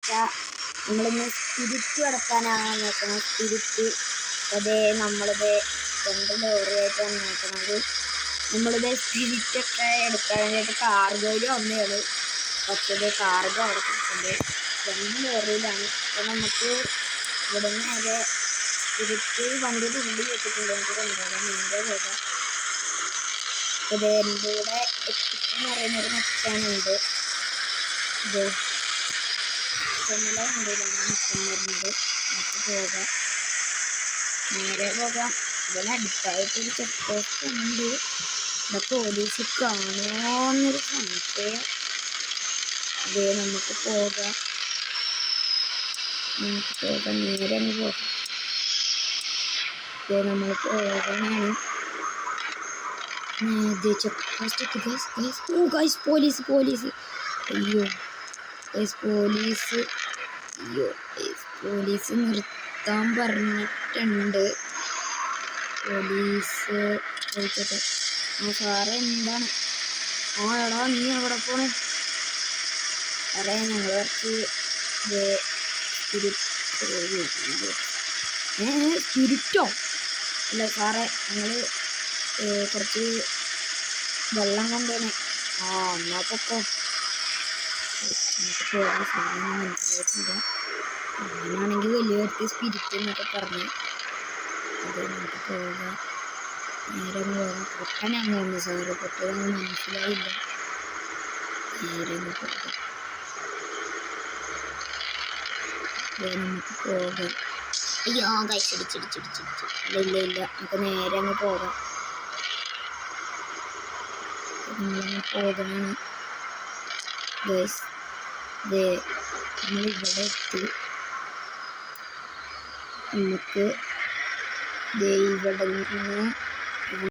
വെച്ചാൽ നമ്മളിന്ന് സ്പിരിറ്റ് കിടക്കാനാണ് നോക്കുന്നത്. സ്പിരിറ്റ് അതേ നമ്മളിത് 2 ലോറിയായിട്ടാണ് നോക്കുന്നത്. നമ്മളിത് സ്പിരിറ്റൊക്കെ എടുക്കാൻ വേണ്ടിയിട്ട് കാർഗോയിൽ വന്നതാണ്. പക്ഷേ ഇത് കാർഗോ അവിടെ കിട്ടുന്നുണ്ട് 2 ലോറിയിലാണ്. അപ്പോൾ നമുക്ക് ഇവിടെ നേരെ സ്പിരിറ്റ് വണ്ടിയുടെ ഉള്ളിൽ വെച്ചിട്ടുണ്ട്. നമുക്ക് കൊണ്ടുപോകാം, നേരെ പോകാം. ഇത് എൻ്റെ കൂടെ എത്തിക്കെന്ന് പറയുന്നൊരു മച്ചാനുണ്ട്. ഇത് ചെമ്മല വണ്ടിയിലാണ് മച്ചാൻ വരുന്നത്. നമുക്ക് പോകാം, നേരെ പോകാം. ഇതിന് അടുത്തായിട്ടൊരു ചെക്ക് പോസ്റ്റ് ഉണ്ട്. ഇവിടെ പോലീസ് കാണുമോന്നൊരു സംശയം. അതേ നമുക്ക് പോകാം, നേരെ അങ്ങ് പോകാം. അതേ നമ്മൾ പോകണമാണ്. Check post guys, police. അയ്യോ ഗൈസ്, പോലീസ് നിർത്താൻ പറഞ്ഞിട്ടുണ്ട്. പോലീസ് ചോദിച്ചോട്ടെ. സാറേ എന്താണ്? എടാ നീ എവിടെ പോണേ? സാറേ ഞങ്ങൾ കുറച്ച് സ്പിരിറ്റോ അല്ല സാറേ, ഞങ്ങൾ കുറച്ച് വെള്ളം കൊണ്ടുപോണേ. എന്നാ പൊക്കോ. നമുക്ക് പോകാൻ സാറിന് മനസ്സിലായിട്ടില്ല. അങ്ങനാണെങ്കിൽ വലിയ വ്യക്തി സ്പിരിറ്റ് എന്നൊക്കെ പറഞ്ഞു. അത് നമുക്ക് പോകാം, നേരെ പോകാം. പൊട്ടനാന്ന് തോന്നുന്നു സാറ്, പൊട്ടനൊന്നും മനസ്സിലായില്ല. നേരെ പോകാം, നമുക്ക് പോകാം. അയ്യോ കഴിച്ചിടിച്ചിടിച്ചിടിച്ചിടിച്ച്. ഇല്ല നമുക്ക് നേരെ അങ്ങ് പോകാം. നമ്മളങ്ങ് പോകണമാണ് ഗൈസ്. നമ്മളിവിടെ എത്തി. നമുക്ക് ഇവിടെ നിന്ന്